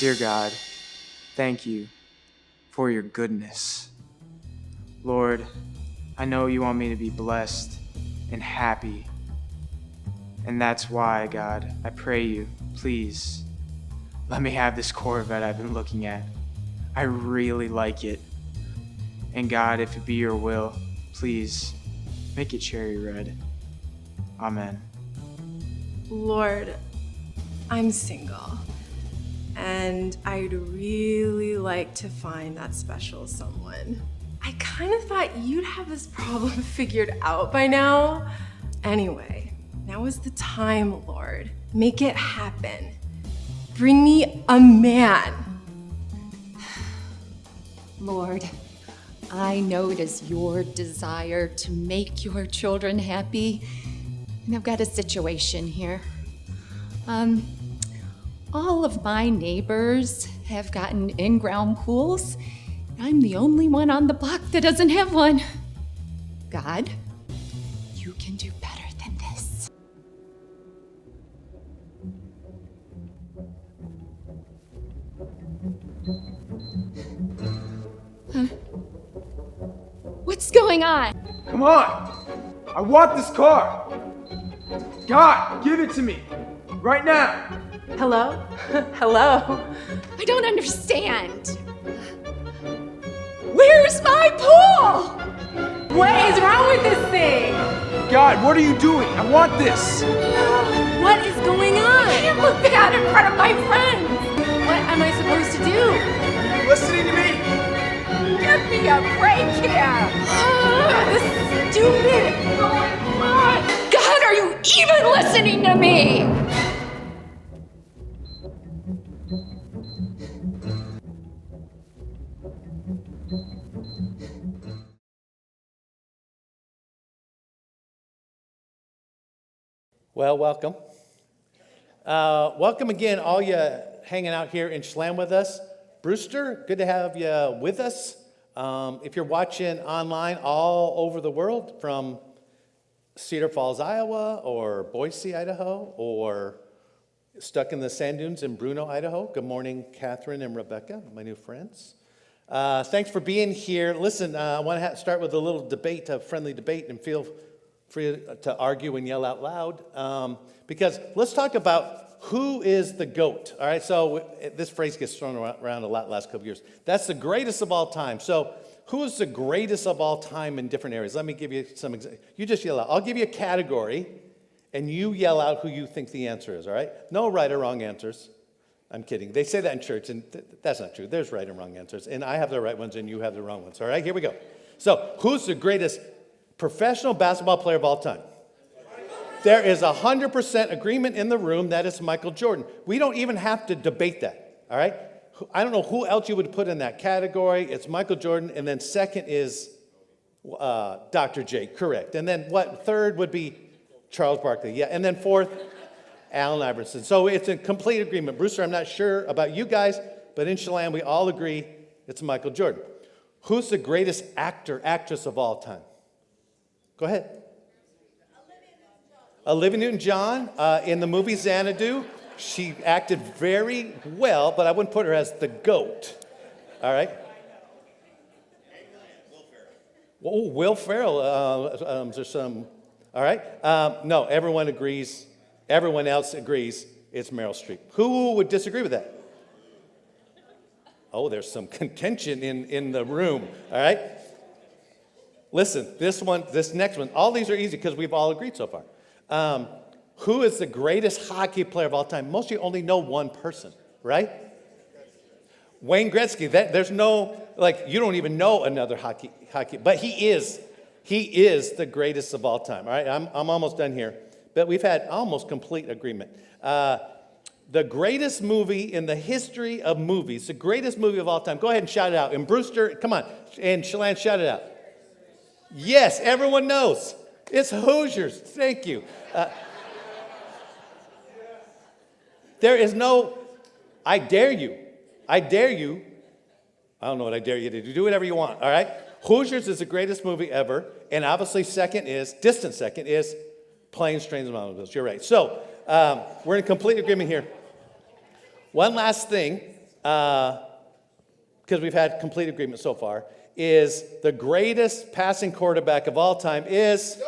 Dear God, thank you for your goodness. Lord, I know you want me to be blessed and happy. And that's why, God, I pray you, please, let me have this Corvette I've been looking at. I really like it. And God, if it be your will, please make it cherry red. Amen. Lord, I'm single, and I'd really like to find that special someone. I kind of thought you'd have this problem figured out by now. Anyway, now is the time, Lord. Make it happen. Bring me a man. Lord, I know it is your desire to make your children happy, and I've got a situation here. All of my neighbors have gotten in-ground pools. I'm the only one on the block that doesn't have one. God, you can do better than this. What's going on? Come on! I want this car! God, give it to me! Right now! Hello? Hello? I don't understand. Where's my pool? What is wrong with this thing? God, what are you doing? I want this! What is going on? I can't look bad in front of my friends. What am I supposed to do? Are you listening to me? Give me a break here. This stupid. God, are you even listening to me? Well, welcome. Welcome again, all you hanging out here in Chelan with us. Brewster, good to have you with us. If you're watching online all over the world, from Cedar Falls, Iowa, or Boise, Idaho, or stuck in the sand dunes in Bruno, Idaho, good morning, Catherine and Rebecca, my new friends. Thanks for being here. Listen, I want to start with a little debate, a friendly debate, and feel free to argue and yell out loud, because let's talk about who is the GOAT. All right, so this phrase gets thrown around a lot the last couple years. That's the greatest of all time. So who is the greatest of all time in different areas? Let me give you some examples. You just yell out. I'll give you a category, and you yell out who you think the answer is, all right? No right or wrong answers. I'm kidding. They say that in church, and that's not true. There's right and wrong answers, and I have the right ones, and you have the wrong ones. All right, here we go. So who's the greatest professional basketball player of all time? There is 100% agreement in the room that it's Michael Jordan. We don't even have to debate that, all right? I don't know who else you would put in that category. It's Michael Jordan, and then second is Dr. J, correct. And then what, third would be Charles Barkley, yeah. And then fourth, Allen Iverson. So it's in complete agreement. Brewster, I'm not sure about you guys, but in Chelan, we all agree it's Michael Jordan. Who's the greatest actor, actress of all time? Go ahead. Olivia Newton-John in the movie Xanadu. She acted very well, but I wouldn't put her as the GOAT. All right? Oh, Will Ferrell. There's some. All right? No, everyone agrees. Everyone else agrees it's Meryl Streep. Who would disagree with that? Oh, there's some contention in the room. All right? Listen, this next one, all these are easy because we've all agreed so far. Who is the greatest hockey player of all time? Most of you only know one person, right? Wayne Gretzky. There's no, you don't even know another hockey, but he is the greatest of all time. All right, I'm almost done here, but we've had almost complete agreement. The greatest movie in the history of movies, the greatest movie of all time. Go ahead and shout it out. And Brewster, come on, and Chelan, shout it out. Yes, everyone knows. It's Hoosiers. Thank you. There is no, I dare you. I don't know what I dare you to do. Do whatever you want, all right? Hoosiers is the greatest movie ever. And obviously distant second is Planes, Trains, and Automobiles. You're right. So we're in complete agreement here. One last thing. because we've had complete agreement so far, is the greatest passing quarterback of all time is,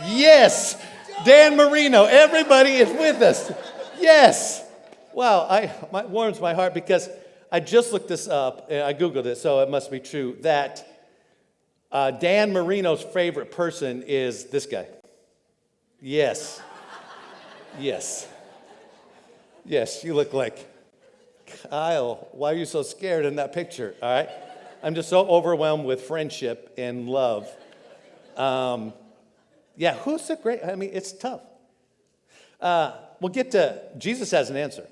yes, Dan Marino. Everybody is with us. Yes. Wow, it warms my heart because I just looked this up, and I Googled it, so it must be true, that Dan Marino's favorite person is this guy. Yes. Yes. Yes, you look like, Kyle, why are you so scared in that picture, all right? I'm just so overwhelmed with friendship and love. Yeah, who's the great? I mean, it's tough. We'll get to, Jesus has an answer.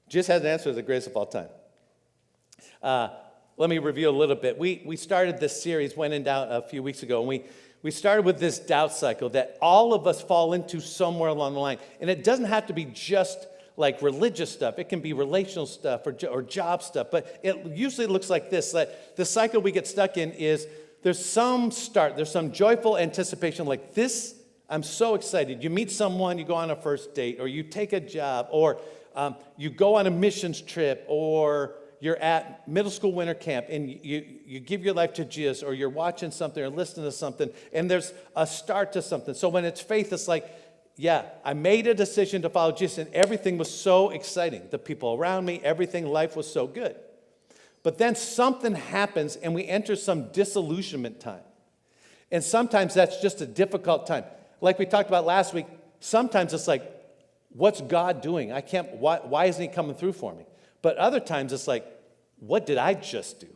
Jesus has an answer to the greatest of all time. Let me review a little bit. We started this series, went in down a few weeks ago, and we started with this doubt cycle that all of us fall into somewhere along the line. And it doesn't have to be just like religious stuff. It can be relational stuff or job stuff. But it usually looks like this. That the cycle we get stuck in is there's some start, there's some joyful anticipation like this. I'm so excited. You meet someone, you go on a first date, or you take a job, or you go on a missions trip, or you're at middle school winter camp and you give your life to Jesus, or you're watching something or listening to something, and there's a start to something. So when it's faith, it's like, yeah, I made a decision to follow Jesus, and everything was so exciting. The people around me, everything, life was so good. But then something happens, and we enter some disillusionment time. And sometimes that's just a difficult time. Like we talked about last week, sometimes it's like, what's God doing? Why isn't he coming through for me? But other times it's like, what did I just do?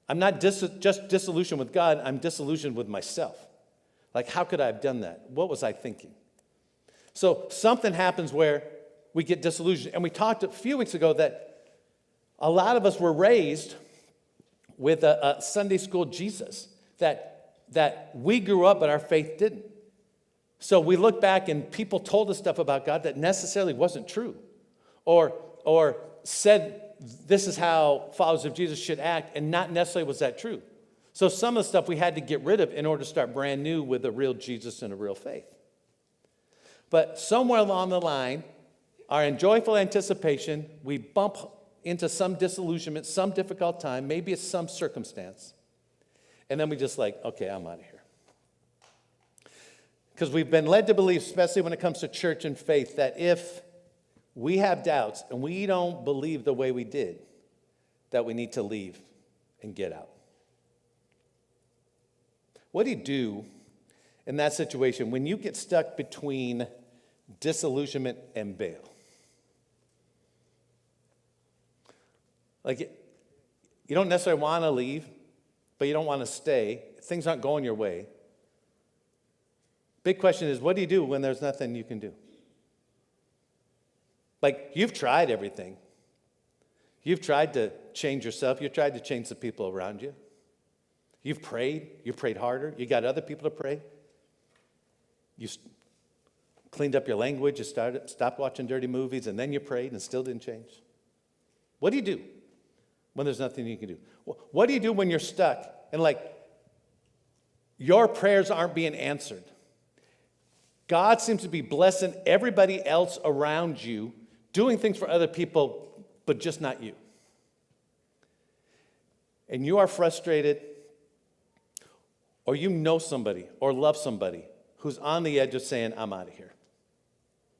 I'm not just disillusioned with God, I'm disillusioned with myself. Like, how could I have done that? What was I thinking? So something happens where we get disillusioned. And we talked a few weeks ago that a lot of us were raised with a Sunday school Jesus, that we grew up but our faith didn't. So we look back and people told us stuff about God that necessarily wasn't true, or said this is how followers of Jesus should act, and not necessarily was that true. So some of the stuff we had to get rid of in order to start brand new with a real Jesus and a real faith. But somewhere along the line, in joyful anticipation, we bump into some disillusionment, some difficult time, maybe it's some circumstance, and then we just like, okay, I'm out of here. Because we've been led to believe, especially when it comes to church and faith, that if we have doubts and we don't believe the way we did, that we need to leave and get out. What do you do in that situation when you get stuck between disillusionment and bail? Like, you don't necessarily want to leave, but you don't want to stay. Things aren't going your way. Big question is, what do you do when there's nothing you can do? Like, you've tried everything. You've tried to change yourself. You've tried to change the people around you. You've prayed harder. You got other people to pray. You cleaned up your language. You stopped watching dirty movies, and then you prayed and still didn't change. What do you do when there's nothing you can do? What do you do when you're stuck and like your prayers aren't being answered? God seems to be blessing everybody else around you, doing things for other people, but just not you. And you are frustrated, or you know somebody or love somebody who's on the edge of saying, I'm out of here,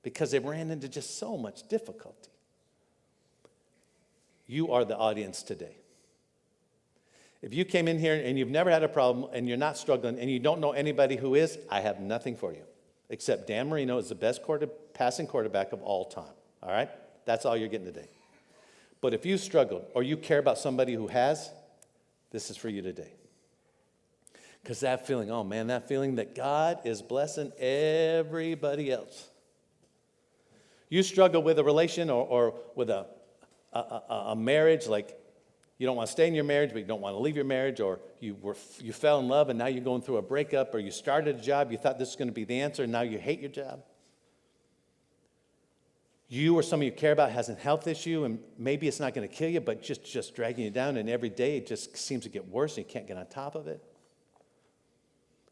because they ran into just so much difficulty. You are the audience today. If you came in here and you've never had a problem and you're not struggling and you don't know anybody who is, I have nothing for you. Except Dan Marino is the best passing quarterback of all time, all right? That's all you're getting today. But if you struggled or you care about somebody who has, this is for you today. Because that feeling, oh man, that feeling that God is blessing everybody else. You struggle with a relation or with a marriage, like you don't want to stay in your marriage, but you don't want to leave your marriage, or you fell in love and now you're going through a breakup, or you started a job, you thought this was going to be the answer, and now you hate your job. You or somebody you care about has a health issue, and maybe it's not going to kill you, but just dragging you down, and every day it just seems to get worse and you can't get on top of it.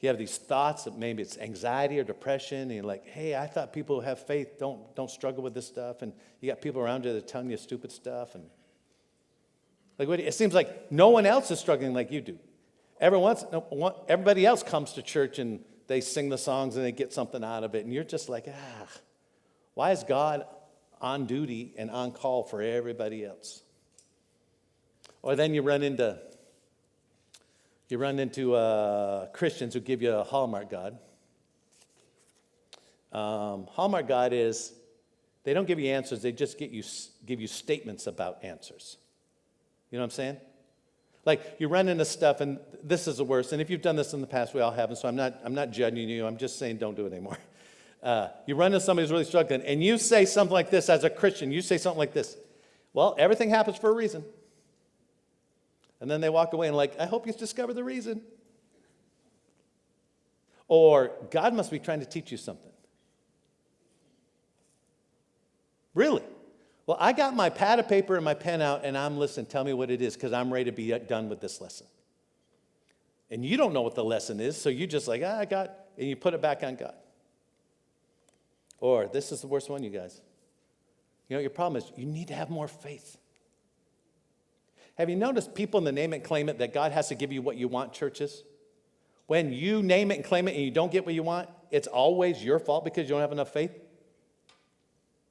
you have these thoughts that maybe it's anxiety or depression, and you're like, hey, I thought people who have faith don't struggle with this stuff, and you got people around you that are telling you stupid stuff, and it seems like no one else is struggling like you do. Everybody else comes to church and they sing the songs and they get something out of it, and you're just like, why is God on duty and on call for everybody else? Or then you run into Christians who give you a Hallmark God. Hallmark God is, they don't give you answers, they just give you statements about answers. You know what I'm saying? Like, you run into stuff, and this is the worst, and if you've done this in the past, we all have, and so I'm not judging you, I'm just saying don't do it anymore. You run into somebody who's really struggling, and you say something like this as a Christian, you say something like this, well, everything happens for a reason. And then they walk away and I hope you discover the reason. Or, God must be trying to teach you something. Really? Well, I got my pad of paper and my pen out, and I'm listening. Tell me what it is, because I'm ready to be done with this lesson. And you don't know what the lesson is, so you just I got, and you put it back on God. Or, this is the worst one, you guys. You know, your problem is you need to have more faith. Have you noticed people in the name it and claim it that God has to give you what you want, churches? When you name it and claim it and you don't get what you want, it's always your fault because you don't have enough faith.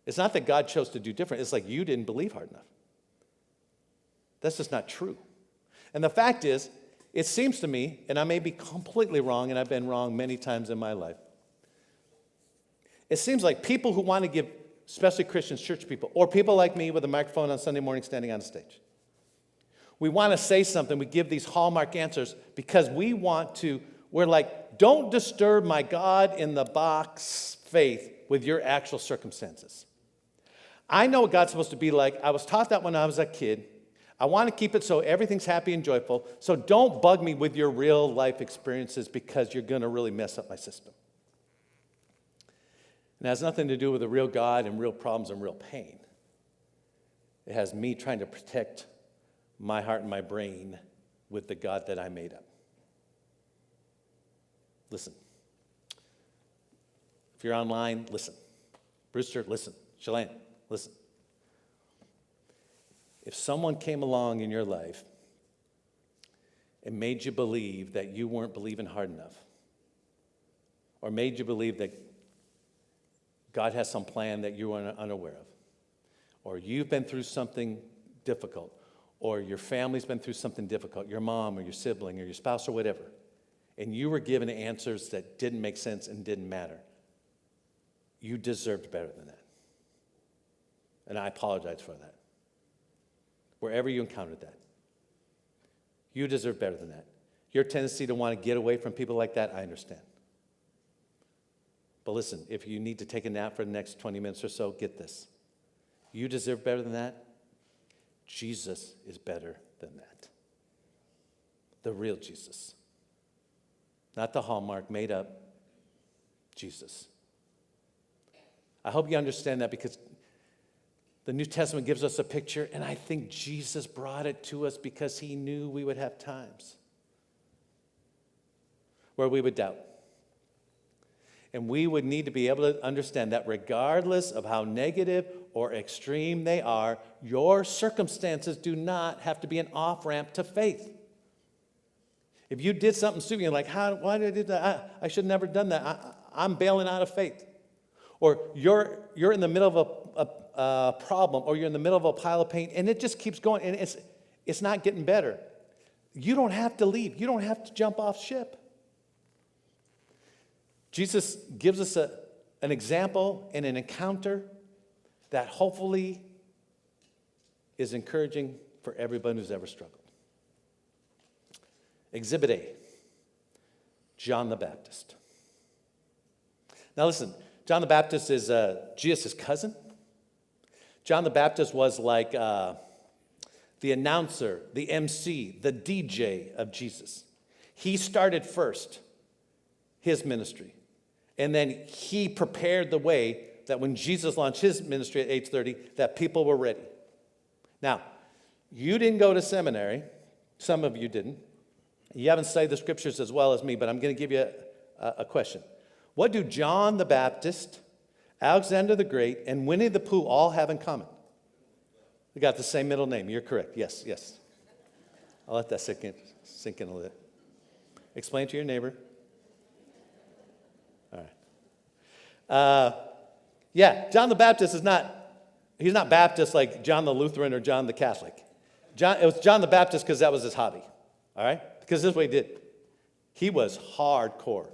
It's not that God chose to do different. It's like you didn't believe hard enough. That's just not true. And the fact is, it seems to me, and I may be completely wrong, and I've been wrong many times in my life, it seems like people who want to give, especially Christians, church people, or people like me with a microphone on Sunday morning standing on a stage, we want to say something, we give these hallmark answers because we're like, don't disturb my God in the box faith with your actual circumstances. I know what God's supposed to be like. I was taught that when I was a kid. I want to keep it so everything's happy and joyful. So don't bug me with your real life experiences because you're going to really mess up my system. And it has nothing to do with the real God and real problems and real pain. It has me trying to protect my heart and my brain with the God that I made up. Listen. If you're online, listen. Brewster, listen. Chelan, listen. If someone came along in your life and made you believe that you weren't believing hard enough, or made you believe that God has some plan that you were unaware of, or you've been through something difficult, or your family's been through something difficult, your mom or your sibling or your spouse or whatever, and you were given answers that didn't make sense and didn't matter, you deserved better than that. And I apologize for that. Wherever you encountered that, you deserve better than that. Your tendency to want to get away from people like that, I understand. But listen, if you need to take a nap for the next 20 minutes or so, get this. You deserve better than that. Jesus is better than that. The real Jesus. Not the hallmark, made up Jesus. I hope you understand that because the New Testament gives us a picture, and I think Jesus brought it to us because he knew we would have times where we would doubt. And we would need to be able to understand that regardless of how negative or extreme they are, your circumstances do not have to be an off-ramp to faith. If you did something stupid, you're like, why did I do that? I should have never done that. I'm bailing out of faith. Or you're in the middle of a problem, or you're in the middle of a pile of pain, and it just keeps going, and it's not getting better. You don't have to leave. You don't have to jump off ship. Jesus gives us an example and an encounter that hopefully is encouraging for everyone who's ever struggled. Exhibit A, John the Baptist. Now listen, John the Baptist is Jesus' cousin. John the Baptist was like the announcer, the MC, the DJ of Jesus. He started first his ministry. And then he prepared the way that when Jesus launched his ministry at age 30, that people were ready. Now, you didn't go to seminary. Some of you didn't. You haven't studied the scriptures as well as me, but I'm going to give you a question. What do John the Baptist, Alexander the Great, and Winnie the Pooh all have in common? They got the same middle name. You're correct. Yes, yes. I'll let that sink in a little bit. Explain to your neighbor. All right. Yeah, John the Baptist he's not Baptist like John the Lutheran or John the Catholic. It was John the Baptist because that was his hobby. All right? Because this is what he did. He was hardcore.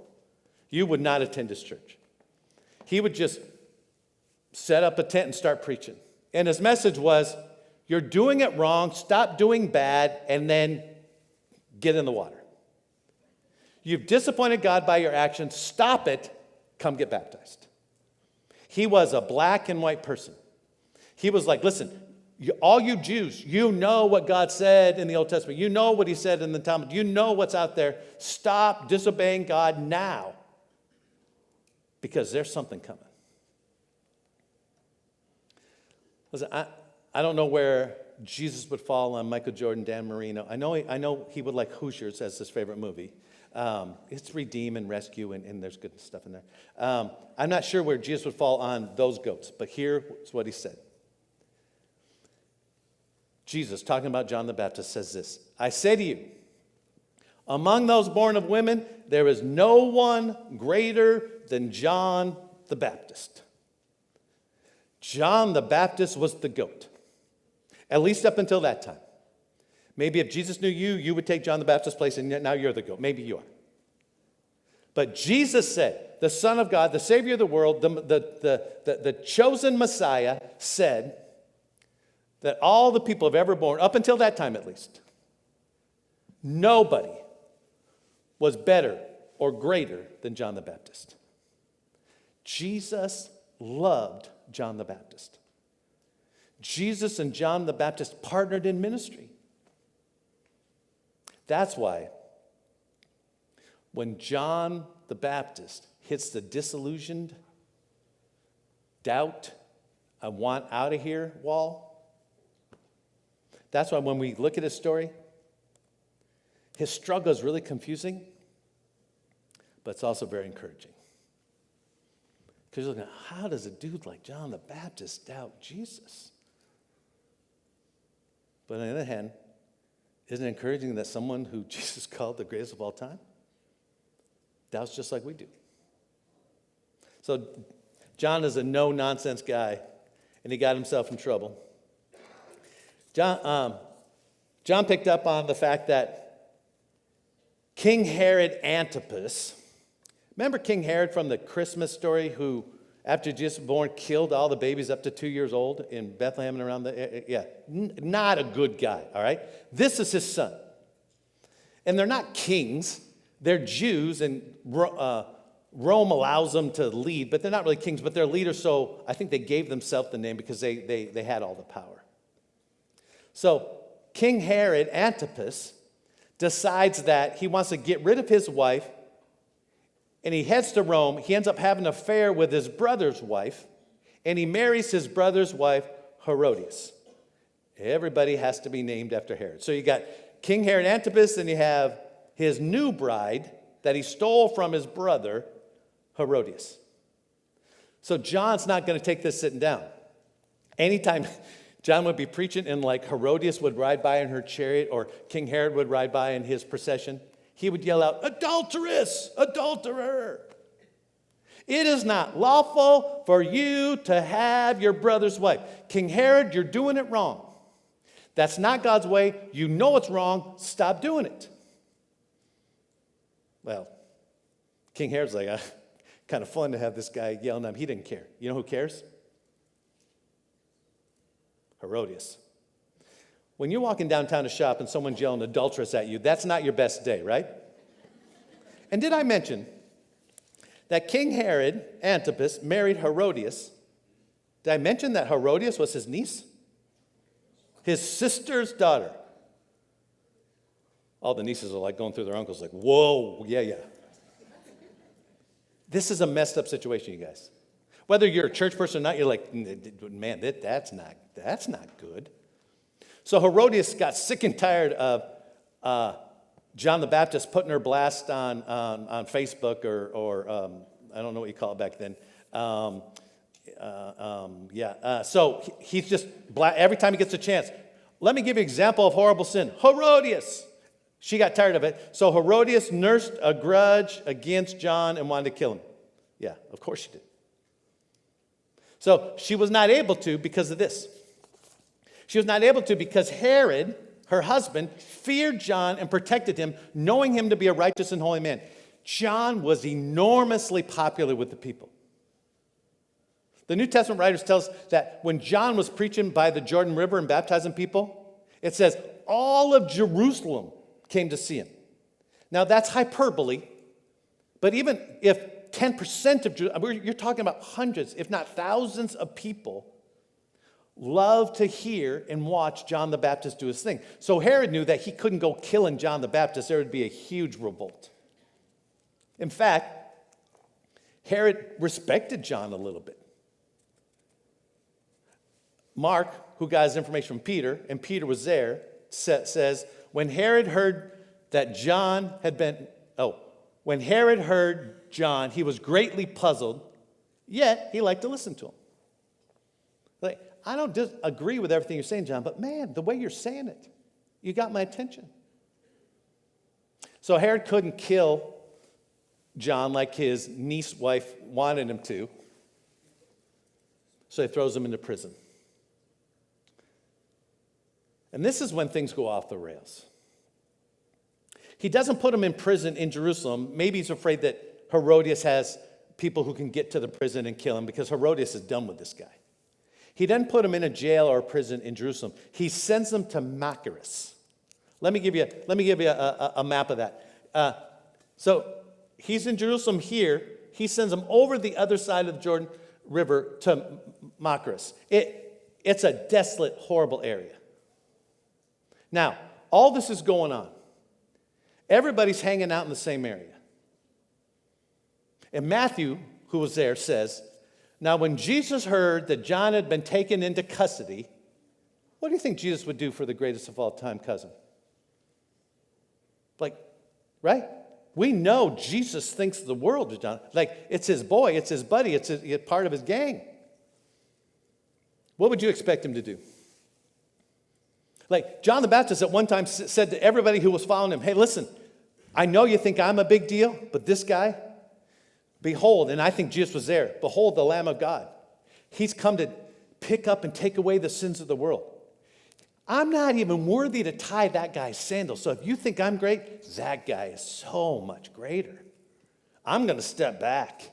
You would not attend his church. He would just set up a tent and start preaching. And his message was, you're doing it wrong, stop doing bad, and then get in the water. You've disappointed God by your actions, stop it, come get baptized. He was a black and white person. He was like, listen, all you Jews, you know what God said in the Old Testament. You know what he said in the Talmud. You know what's out there. Stop disobeying God now, because there's something coming. Listen, I don't know where Jesus would fall on Michael Jordan, Dan Marino. I know he would like Hoosiers as his favorite movie. It's Redeem and Rescue, and there's good stuff in there. I'm not sure where Jesus would fall on those goats, but here's what he said. Jesus, talking about John the Baptist, says this, I say to you, among those born of women, there is no one greater than John the Baptist. John the Baptist was the goat, at least up until that time. Maybe if Jesus knew you, you would take John the Baptist's place, and now you're the goat. Maybe you are. But Jesus said, the Son of God, the Savior of the world, the chosen Messiah said that all the people have ever born, up until that time at least, nobody was better or greater than John the Baptist. Jesus loved John the Baptist. Jesus and John the Baptist partnered in ministry. That's why when John the Baptist hits the disillusioned, doubt, I want out of here wall, that's why when we look at his story, his struggle is really confusing, but it's also very encouraging. Because you're looking at, how does a dude like John the Baptist doubt Jesus? But on the other hand, isn't it encouraging that someone who Jesus called the greatest of all time doubts just like we do? So John is a no-nonsense guy, and he got himself in trouble. John picked up on the fact that King Herod Antipas, remember King Herod from the Christmas story, who, after Jesus was born, killed all the babies up to 2 years old in Bethlehem and around not a good guy, all right? This is his son. And they're not kings. They're Jews, and Rome allows them to lead, but they're not really kings, but they're leaders, so I think they gave themselves the name because they had all the power. So King Herod Antipas decides that he wants to get rid of his wife, and he heads to Rome. He ends up having an affair with his brother's wife, and he marries his brother's wife, Herodias. Everybody has to be named after Herod. So you got King Herod Antipas, and you have his new bride that he stole from his brother, Herodias. So John's not going to take this sitting down. Anytime John would be preaching and like Herodias would ride by in her chariot, or King Herod would ride by in his procession, he would yell out, adulteress, adulterer. It is not lawful for you to have your brother's wife. King Herod, you're doing it wrong. That's not God's way. You know it's wrong. Stop doing it. Well, King Herod's like, kind of fun to have this guy yelling at him. He didn't care. You know who cares? Herodias. When you're walking downtown to shop and someone's yelling adulteress at you, that's not your best day, right? And did I mention that King Herod Antipas married Herodias? Did I mention that Herodias was his niece? His sister's daughter. All the nieces are like going through their uncles like, whoa, yeah. This is a messed up situation, you guys. Whether you're a church person or not, you're like, man, that's not good. So Herodias got sick and tired of John the Baptist putting her blast on Facebook or I don't know what you call it back then. So he's just, every time he gets a chance. Let me give you an example of horrible sin. Herodias. She got tired of it. So Herodias nursed a grudge against John and wanted to kill him. Yeah, of course she did. So she was not able to because of this. She was not able to because Herod, her husband, feared John and protected him, knowing him to be a righteous and holy man. John was enormously popular with the people. The New Testament writers tell us that when John was preaching by the Jordan River and baptizing people, it says all of Jerusalem came to see him. Now that's hyperbole, but even if 10% of Jerusalem, you're talking about hundreds, if not thousands of people love to hear and watch John the Baptist do his thing. So Herod knew that he couldn't go killing John the Baptist. There would be a huge revolt. In fact, Herod respected John a little bit. Mark, who got his information from Peter, and Peter was there, says, when Herod heard John, he was greatly puzzled, yet he liked to listen to him. Like, I don't agree with everything you're saying, John, but man, the way you're saying it, you got my attention. So Herod couldn't kill John like his niece wife wanted him to, so he throws him into prison. And this is when things go off the rails. He doesn't put him in prison in Jerusalem. Maybe he's afraid that Herodias has people who can get to the prison and kill him because Herodias is done with this guy. He doesn't put him in a jail or a prison in Jerusalem. He sends him to Machaerus. Let me give you a map of that. So he's in Jerusalem here. He sends him over the other side of the Jordan River to Machaerus. It's a desolate, horrible area. Now, all this is going on. Everybody's hanging out in the same area. And Matthew, who was there, says, now when Jesus heard that John had been taken into custody, what do you think Jesus would do for the greatest of all time cousin? Like, right? We know Jesus thinks the world of John. Like, it's his boy, it's his buddy, it's part of his gang. What would you expect him to do? Like, John the Baptist at one time said to everybody who was following him, hey, listen, I know you think I'm a big deal, but this guy, behold, and I think Jesus was there, behold the Lamb of God. He's come to pick up and take away the sins of the world. I'm not even worthy to tie that guy's sandals. So if you think I'm great, that guy is so much greater. I'm going to step back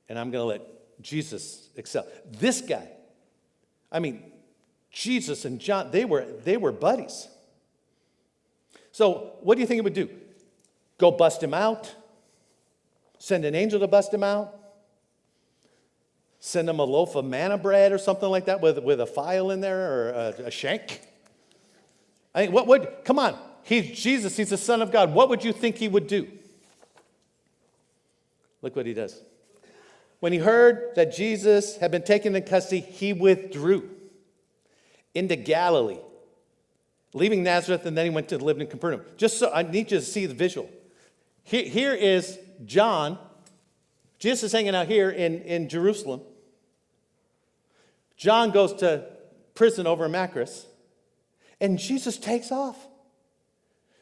and I'm going to let Jesus excel. This guy, Jesus and John, they were buddies. So what do you think he would do? Go bust him out? Send an angel to bust him out? Send him a loaf of manna bread or something like that with a file in there or a shank? Come on, he's Jesus, he's the Son of God. What would you think he would do? Look what he does. When he heard that Jesus had been taken into custody, he withdrew into Galilee, leaving Nazareth, and then he went to live in Capernaum. Just so I need you to see the visual. Here is John. Jesus is hanging out here in Jerusalem. John goes to prison over in Machaerus, and Jesus takes off.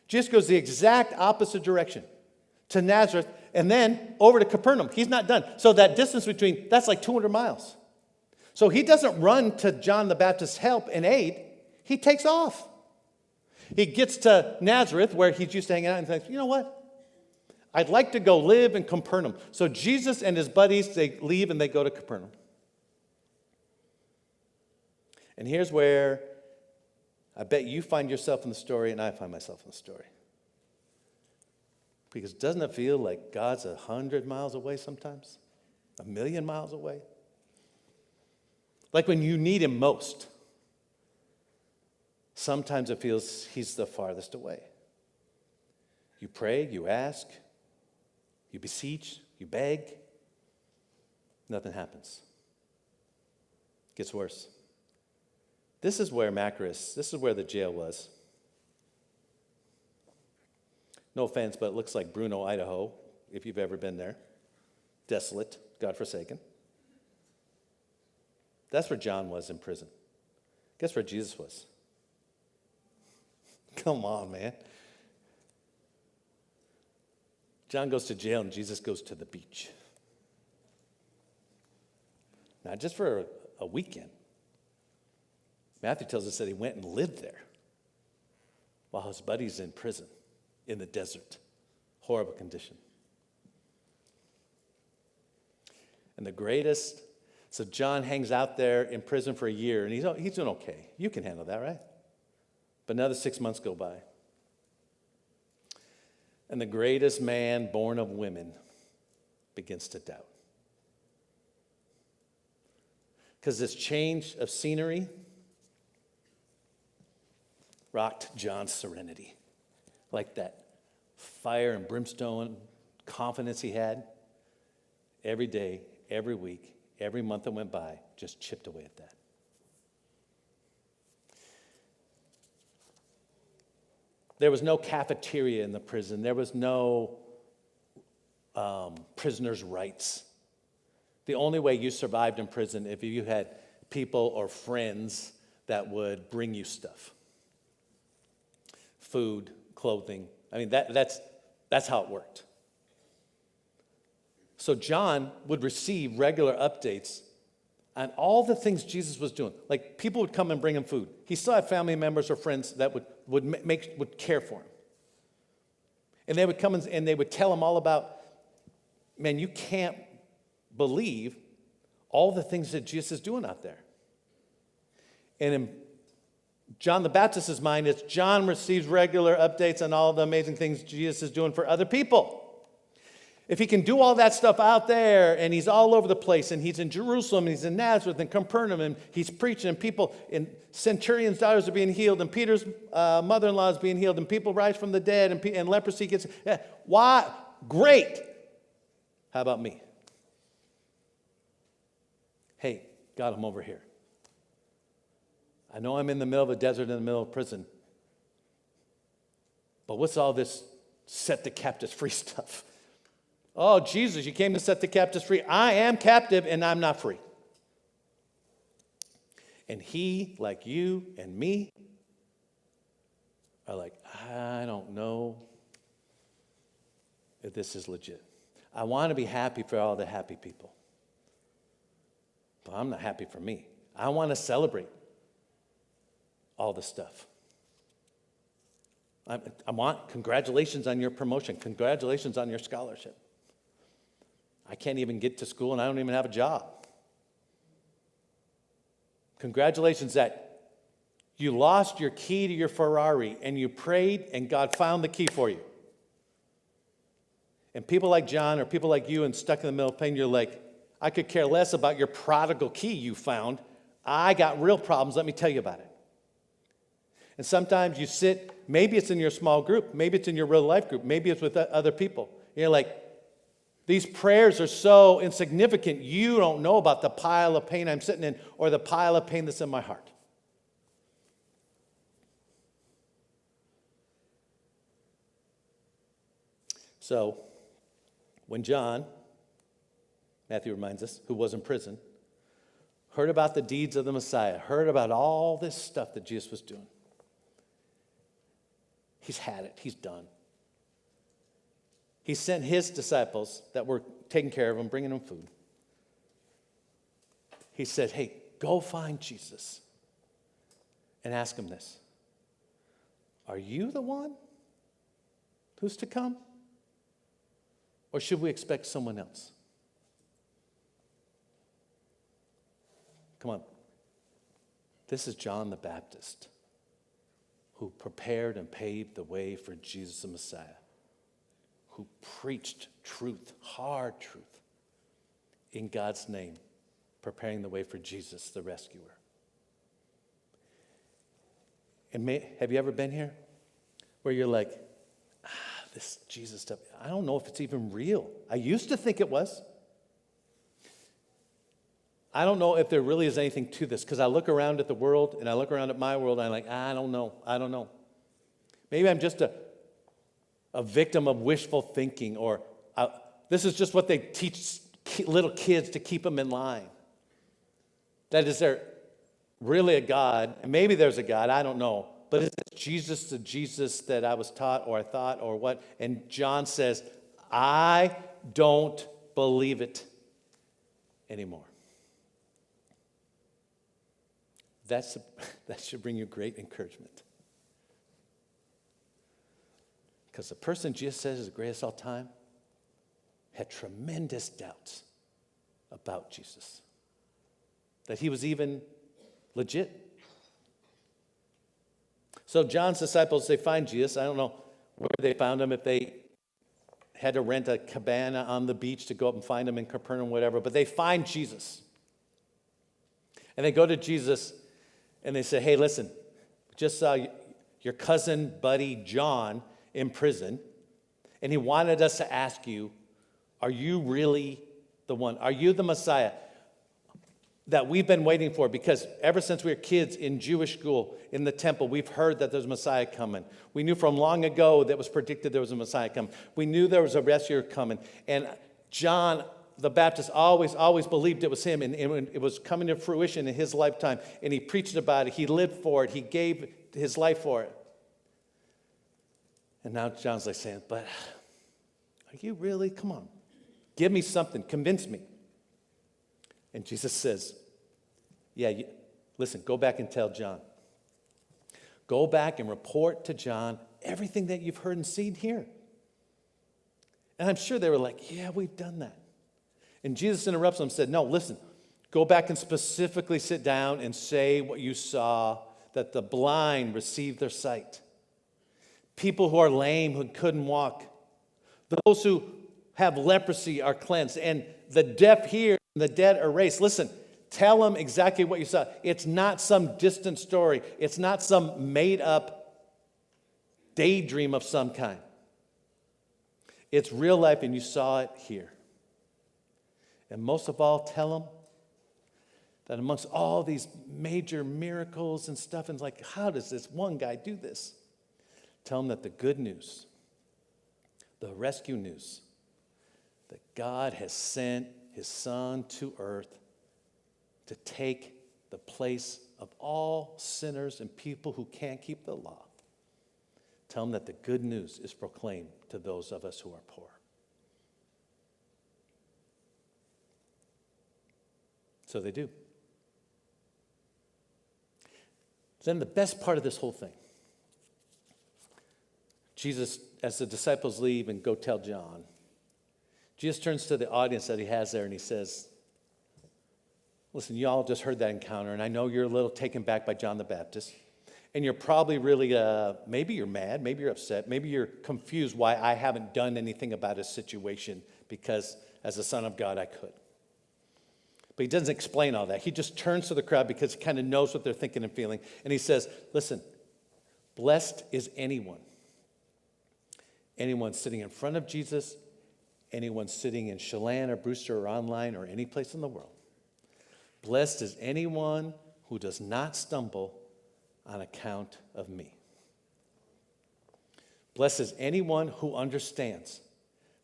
Jesus goes the exact opposite direction to Nazareth, and then over to Capernaum. He's not done. So that distance that's like 200 miles. So he doesn't run to John the Baptist's help and aid. He takes off. He gets to Nazareth, where he's used to hanging out, and thinks, you know what? I'd like to go live in Capernaum. So Jesus and his buddies, they leave and they go to Capernaum. And here's where I bet you find yourself in the story and I find myself in the story. Because doesn't it feel like God's 100 miles away sometimes? 1,000,000 miles away? Like when you need him most. Sometimes it feels he's the farthest away. You pray, you ask, you beseech, you beg. Nothing happens. It gets worse. This is where Machaerus, this is where the jail was. No offense, but it looks like Bruno, Idaho, if you've ever been there. Desolate, God-forsaken. That's where John was in prison. Guess where Jesus was? Come on, man. John goes to jail and Jesus goes to the beach. Not just for a weekend. Matthew tells us that he went and lived there while his buddy's in prison in the desert. Horrible condition. And the greatest, so John hangs out there in prison for a year, and he's doing okay. You can handle that, right? But another 6 months go by. And the greatest man born of women begins to doubt. Because this change of scenery rocked John's serenity. Like that fire and brimstone confidence he had. Every day, every week, every month that went by, just chipped away at that. There was no cafeteria in the prison. There was no prisoners' rights. The only way you survived in prison if you had people or friends that would bring you stuff. Food, clothing. I mean, that's how it worked. So John would receive regular updates on all the things Jesus was doing. Like people would come and bring him food. He still had family members or friends that would care for him. And they would come and they would tell him all about, man, you can't believe all the things that Jesus is doing out there. And in John the Baptist's mind, it's John receives regular updates on all the amazing things Jesus is doing for other people. If he can do all that stuff out there, and he's all over the place, and he's in Jerusalem, and he's in Nazareth, and Capernaum, and he's preaching, and people, and centurions' daughters are being healed, and Peter's mother-in-law is being healed, and people rise from the dead, and leprosy gets, why? Great. How about me? Hey, God, I'm over here. I know I'm in the middle of a desert, in the middle of prison, but what's all this set the captives free stuff? Oh, Jesus, you came to set the captives free. I am captive and I'm not free. And he, like you and me, are like, I don't know if this is legit. I want to be happy for all the happy people. But I'm not happy for me. I want to celebrate all the stuff. I want congratulations on your promotion. Congratulations on your scholarship. I can't even get to school and I don't even have a job. Congratulations that you lost your key to your Ferrari and you prayed and God found the key for you. And people like John or people like you and stuck in the middle of pain, you're like, I could care less about your prodigal key you found. I got real problems. Let me tell you about it. And sometimes you sit, maybe it's in your small group, maybe it's in your real life group, maybe it's with other people. You're like, these prayers are so insignificant, you don't know about the pile of pain I'm sitting in or the pile of pain that's in my heart. So, when John, Matthew reminds us, who was in prison, heard about the deeds of the Messiah, heard about all this stuff that Jesus was doing, he's had it, he's done. He sent his disciples that were taking care of him, bringing him food. He said, hey, go find Jesus and ask him this. Are you the one who's to come? Or should we expect someone else? Come on. This is John the Baptist who prepared and paved the way for Jesus the Messiah, who preached truth, hard truth, in God's name, preparing the way for Jesus, the rescuer. And have you ever been here where you're like, this Jesus stuff, I don't know if it's even real. I used to think it was. I don't know if there really is anything to this because I look around at the world and I look around at my world and I'm like, I don't know. Maybe I'm just a a victim of wishful thinking, or this is just what they teach little kids to keep them in line. That is there really a God? And maybe there's a God, I don't know. But is it Jesus the Jesus that I was taught or I thought or what? And John says, I don't believe it anymore. That should bring you great encouragement. Because the person Jesus says is the greatest of all time had tremendous doubts about Jesus. That he was even legit. So John's disciples, they find Jesus. I don't know where they found him, if they had to rent a cabana on the beach to go up and find him in Capernaum, whatever. But they find Jesus. And they go to Jesus and they say, hey, listen, just saw your cousin, buddy, John in prison. And he wanted us to ask you, are you really the one? Are you the Messiah that we've been waiting for? Because ever since we were kids in Jewish school, in the temple, we've heard that there's a Messiah coming. We knew from long ago that was predicted there was a Messiah coming. We knew there was a rescuer coming. And John the Baptist always believed it was him, and it was coming to fruition in his lifetime. And he preached about it. He lived for it. He gave his life for it. And now John's like saying, but are you really? Come on. Give me something. Convince me. And Jesus says, listen, go back and tell John. Go back and report to John everything that you've heard and seen here. And I'm sure they were like, yeah, we've done that. And Jesus interrupts them and said, no, listen, go back and specifically sit down and say what you saw, that the blind received their sight. People who are lame, who couldn't walk. Those who have leprosy are cleansed. And the deaf hear and the dead are raised. Listen, tell them exactly what you saw. It's not some distant story. It's not some made-up daydream of some kind. It's real life, and you saw it here. And most of all, tell them that amongst all these major miracles and stuff, and like, how does this one guy do this? Tell them that the good news, the rescue news, that God has sent his Son to earth to take the place of all sinners and people who can't keep the law. Tell them that the good news is proclaimed to those of us who are poor. So they do. Then the best part of this whole thing, Jesus, as the disciples leave and go tell John, Jesus turns to the audience that he has there and he says, listen, you all just heard that encounter, and I know you're a little taken back by John the Baptist, and you're probably really, maybe you're mad, maybe you're upset, maybe you're confused why I haven't done anything about his situation, because as the Son of God, I could. But he doesn't explain all that. He just turns to the crowd because he kind of knows what they're thinking and feeling. And he says, listen, blessed is anyone sitting in front of Jesus, anyone sitting in Chelan or Brewster or online or any place in the world. Blessed is anyone who does not stumble on account of me. Blessed is anyone who understands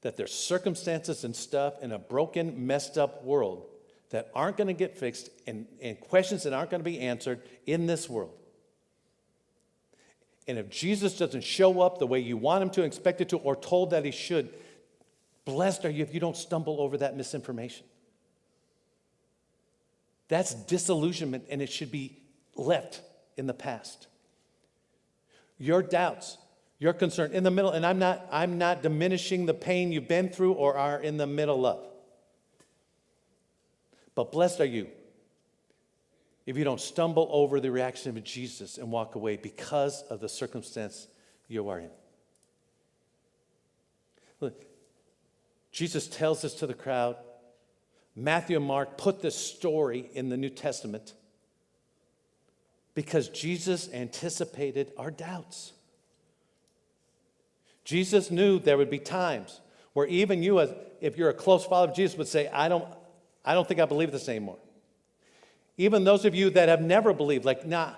that there's circumstances and stuff in a broken, messed up world that aren't going to get fixed and questions that aren't going to be answered in this world. And if Jesus doesn't show up the way you want him to, expected to, or told that he should, blessed are you if you don't stumble over that misinformation. That's disillusionment, and it should be left in the past. Your doubts, your concern in the middle, and I'm not diminishing the pain you've been through or are in the middle of. But blessed are you if you don't stumble over the reaction of Jesus and walk away because of the circumstance you are in. Look, Jesus tells this to the crowd. Matthew and Mark put this story in the New Testament because Jesus anticipated our doubts. Jesus knew there would be times where even you, if you're a close follower of Jesus, would say, I don't think I believe this anymore. Even those of you that have never believed, like, nah,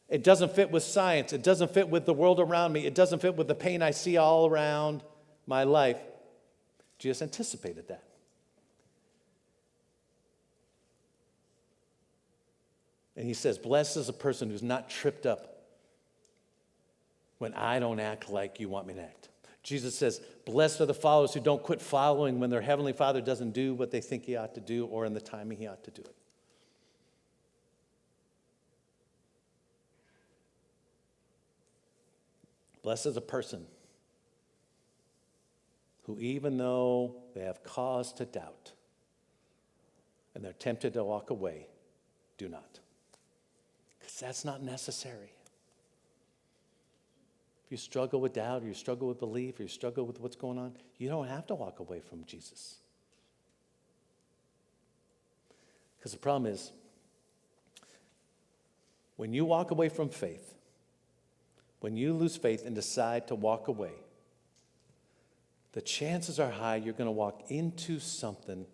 It doesn't fit with science. It doesn't fit with the world around me. It doesn't fit with the pain I see all around my life. Jesus anticipated that. And he says, blessed is a person who's not tripped up when I don't act like you want me to act. Jesus says, blessed are the followers who don't quit following when their heavenly Father doesn't do what they think he ought to do or in the timing he ought to do it. Blessed is a person who, even though they have cause to doubt and they're tempted to walk away, do not. Because that's not necessary. If you struggle with doubt, or you struggle with belief, or you struggle with what's going on, you don't have to walk away from Jesus. Because the problem is, when you walk away from faith, when you lose faith and decide to walk away, the chances are high you're going to walk into something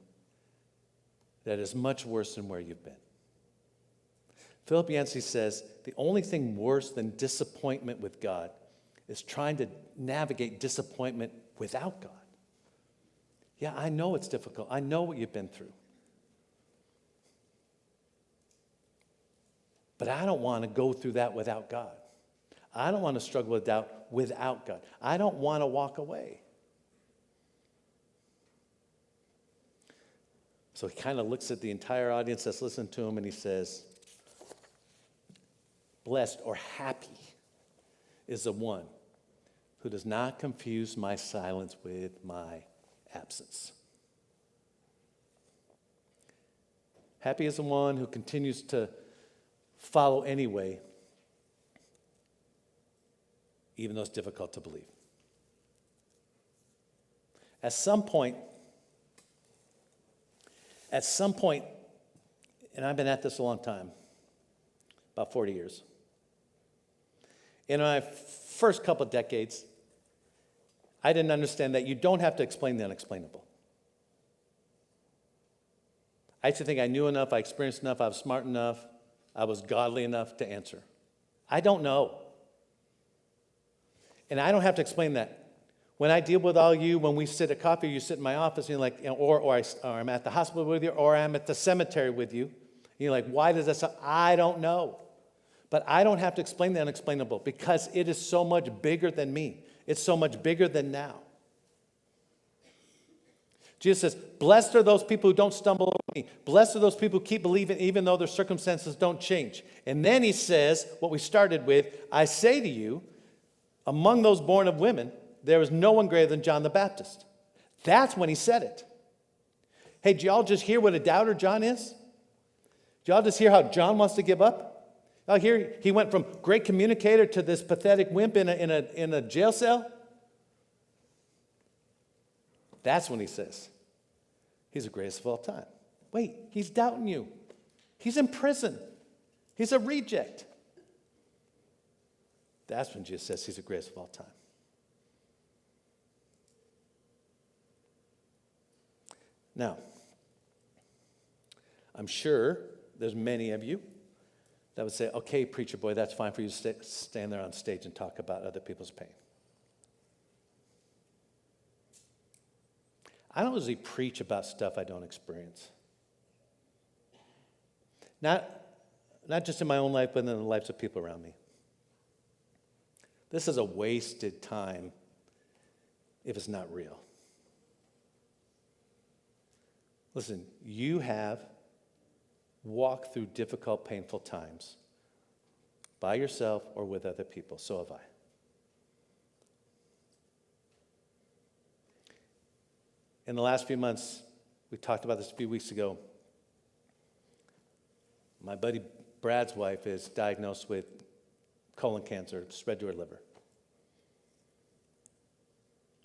that is much worse than where you've been. Philip Yancey says, the only thing worse than disappointment with God is trying to navigate disappointment without God. Yeah, I know it's difficult. I know what you've been through. But I don't want to go through that without God. I don't want to struggle with doubt without God. I don't want to walk away. So he kind of looks at the entire audience that's listening to him and he says, blessed or happy is the one who does not confuse my silence with my absence. Happy is the one who continues to follow anyway, even though it's difficult to believe. At some point, and I've been at this a long time, about 40 years. In my first couple of decades, I didn't understand that you don't have to explain the unexplainable. I used to think I knew enough, I experienced enough, I was smart enough, I was godly enough to answer. I don't know. And I don't have to explain that. When I deal with all you, when we sit at coffee, you sit in my office, and you're like, or I'm at the hospital with you, or I'm at the cemetery with you. And you're like, why does that sound? I don't know. But I don't have to explain the unexplainable because it is so much bigger than me. It's so much bigger than now. Jesus says, blessed are those people who don't stumble over me. Blessed are those people who keep believing even though their circumstances don't change. And then he says, what we started with, I say to you, among those born of women, there is no one greater than John the Baptist. That's when he said it. Hey, did y'all just hear what a doubter John is? Did y'all just hear how John wants to give up? Y'all hear he went from great communicator to this pathetic wimp in a jail cell? That's when he says, he's the greatest of all time. Wait, he's doubting you. He's in prison. He's a reject. That's when Jesus says he's the greatest of all time. Now, I'm sure there's many of you that would say, okay, preacher boy, that's fine for you to stand there on stage and talk about other people's pain. I don't usually preach about stuff I don't experience. Not just in my own life, but in the lives of people around me. This is a wasted time if it's not real. Listen, you have walked through difficult, painful times by yourself or with other people. So have I. In the last few months, we talked about this a few weeks ago. My buddy Brad's wife is diagnosed with colon cancer, spread to her liver.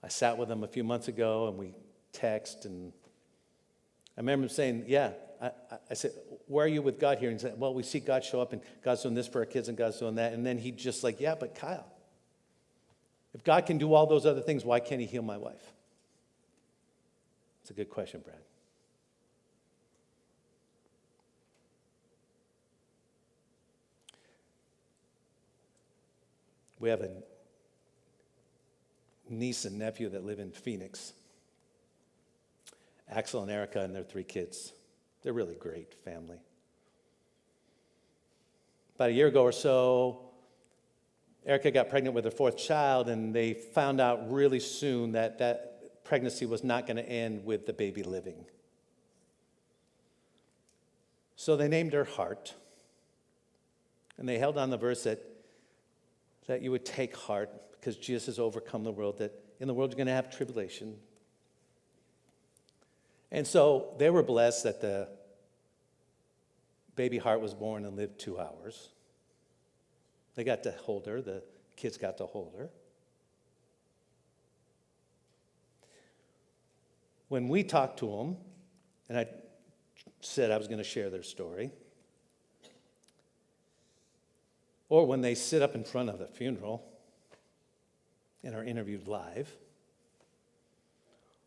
I sat with him a few months ago and we text, and I remember him saying, yeah, I said, where are you with God here? And he said, well, we see God show up and God's doing this for our kids and God's doing that. And then he just like, yeah, but Kyle, if God can do all those other things, why can't he heal my wife? It's a good question, Brad. We have a niece and nephew that live in Phoenix. Axel and Erica and their 3 kids. They're really great family. About a year ago or so, Erica got pregnant with her 4th child, and they found out really soon that that pregnancy was not going to end with the baby living. So they named her Heart, and they held on the verse that you would take heart because Jesus has overcome the world, that in the world you're going to have tribulation. And so they were blessed that the baby Heart was born and lived 2 hours. They got to hold her. The kids got to hold her. When we talked to them, and I said I was going to share their story, or when they sit up in front of the funeral and are interviewed live,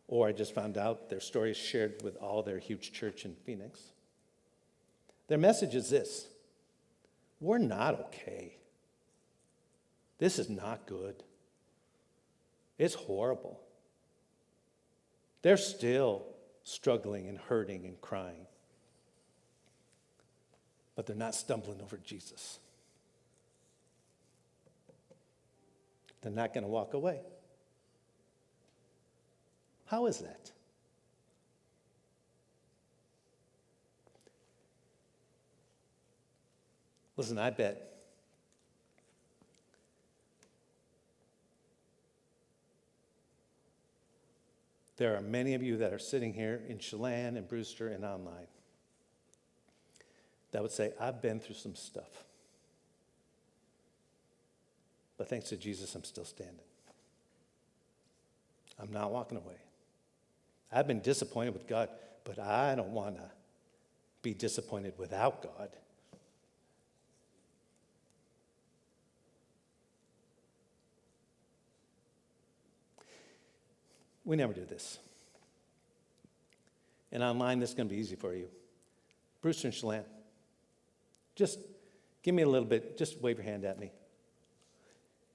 or I just found out their story is shared with all their huge church in Phoenix, their message is this: we're not okay. This is not good. It's horrible. They're still struggling and hurting and crying. But they're not stumbling over Jesus. They're not going to walk away. How is that? Listen, I bet there are many of you that are sitting here in Chelan and Brewster and online that would say, I've been through some stuff. But thanks to Jesus, I'm still standing. I'm not walking away. I've been disappointed with God, but I don't want to be disappointed without God. We never do this. And online, this is going to be easy for you. Brewster and Chelan, just give me a little bit, just wave your hand at me.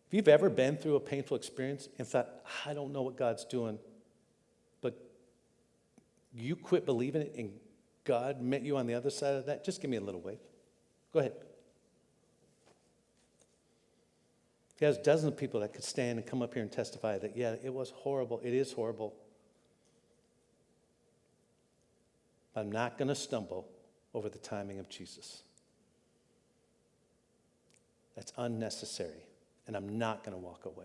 If you've ever been through a painful experience and thought, I don't know what God's doing, but you quit believing it and God met you on the other side of that, just give me a little wave. Go ahead. There's dozens of people that could stand and come up here and testify that, yeah, it was horrible. It is horrible. But I'm not going to stumble over the timing of Jesus. That's unnecessary. And I'm not going to walk away.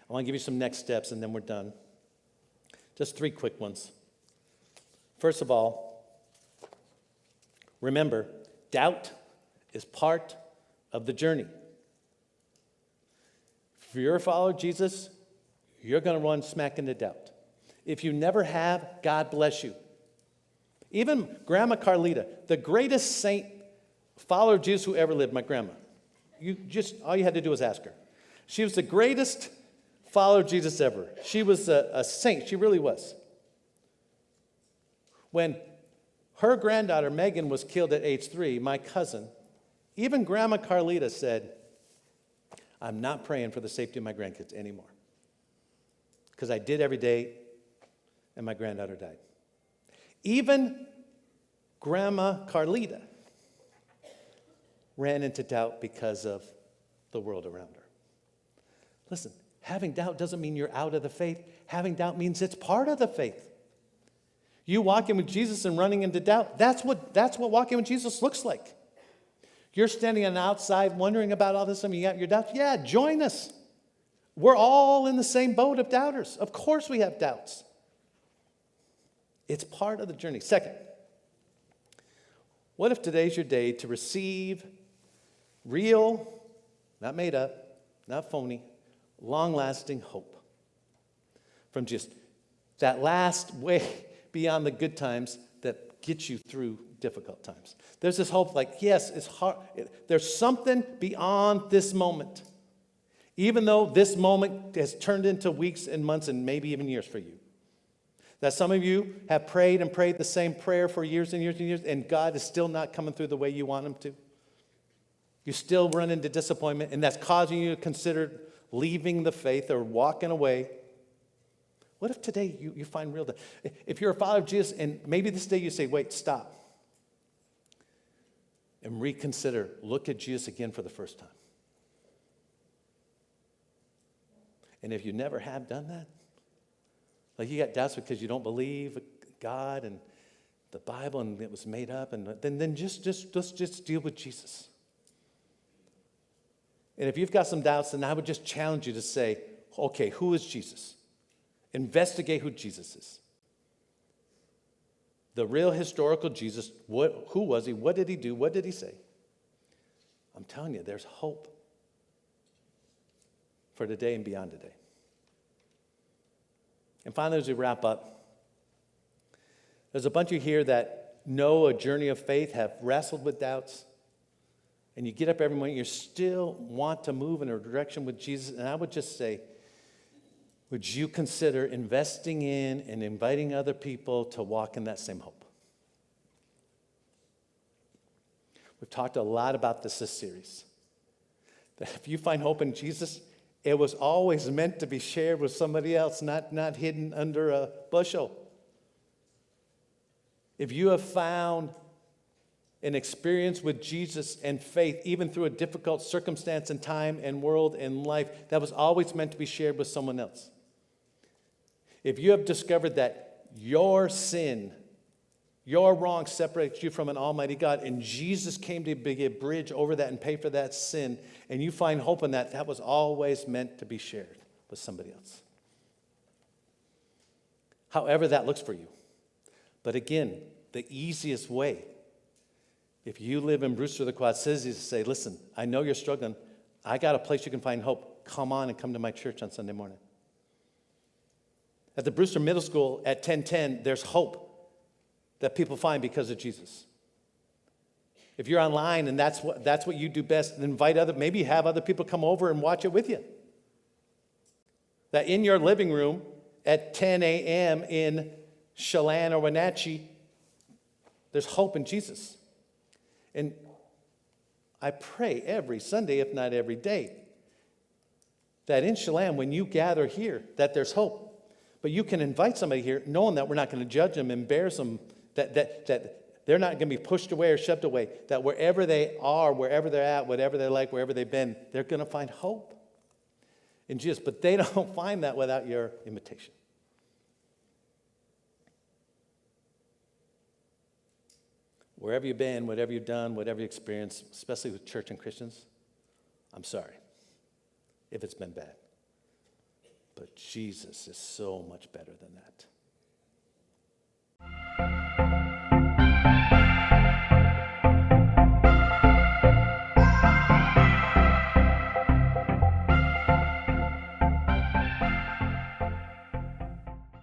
I want to give you some next steps, and then we're done. Just 3 quick ones. First of all, remember, doubt is part of the journey. If you're a follower of Jesus, you're going to run smack into doubt. If you never have, God bless you. Even Grandma Carlita, the greatest saint, follower of Jesus who ever lived, my grandma. All you had to do was ask her. She was the greatest follower of Jesus ever. She was a saint. She really was. When her granddaughter, Megan, was killed at age 3, my cousin, even Grandma Carlita said, I'm not praying for the safety of my grandkids anymore. Because I did every day, and my granddaughter died. Even Grandma Carlita ran into doubt because of the world around her. Listen, having doubt doesn't mean you're out of the faith. Having doubt means it's part of the faith. You walking with Jesus and running into doubt, that's what walking with Jesus looks like. You're standing on the outside wondering about all this, and you got your doubts. Yeah, join us. We're all in the same boat of doubters. Of course we have doubts. It's part of the journey. Second, what if today's your day to receive real, not made up, not phony, long-lasting hope from just that last way beyond the good times that gets you through difficult times. There's this hope like, yes, it's hard. There's something beyond this moment. Even though this moment has turned into weeks and months and maybe even years for you. That some of you have prayed and prayed the same prayer for years and years and years, and God is still not coming through the way you want him to. You still run into disappointment, and that's causing you to consider leaving the faith or walking away. What if today you find real? If you're a follower of Jesus, and maybe this day you say, wait, stop. And reconsider, look at Jesus again for the first time. And if you never have done that, like you got doubts because you don't believe God and the Bible and it was made up, and then just deal with Jesus. And if you've got some doubts, then I would just challenge you to say, okay, who is Jesus? Investigate who Jesus is. The real historical Jesus, who was he? What did he do? What did he say? I'm telling you, there's hope for today and beyond today. And finally, as we wrap up, there's a bunch of you here that know a journey of faith, have wrestled with doubts, and you get up every morning, you still want to move in a direction with Jesus. And I would just say, would you consider investing in and inviting other people to walk in that same hope? We've talked a lot about this series. That if you find hope in Jesus, it was always meant to be shared with somebody else, not hidden under a bushel. If you have found an experience with Jesus and faith, even through a difficult circumstance and time and world and life, that was always meant to be shared with someone else. If you have discovered that your sin, your wrong separates you from an almighty God, and Jesus came to be a bridge over that and pay for that sin, and you find hope in that, that was always meant to be shared with somebody else. However that looks for you. But again, the easiest way, if you live in Brewster, the Quad Cities, is to say, listen, I know you're struggling. I got a place you can find hope. Come on and come to my church on Sunday morning. At the Brewster Middle School at 1010, there's hope that people find because of Jesus. If you're online and that's what you do best, then maybe have other people come over and watch it with you. That in your living room at 10 a.m. in Chelan or Wenatchee, there's hope in Jesus. And I pray every Sunday, if not every day, that in Chelan, when you gather here, that there's hope. But you can invite somebody here knowing that we're not going to judge them, embarrass them, that they're not going to be pushed away or shoved away, that wherever they are, wherever they're at, whatever they're like, wherever they've been, they're going to find hope in Jesus. But they don't find that without your invitation. Wherever you've been, whatever you've done, whatever you experienced, especially with church and Christians, I'm sorry if it's been bad. But Jesus is so much better than that.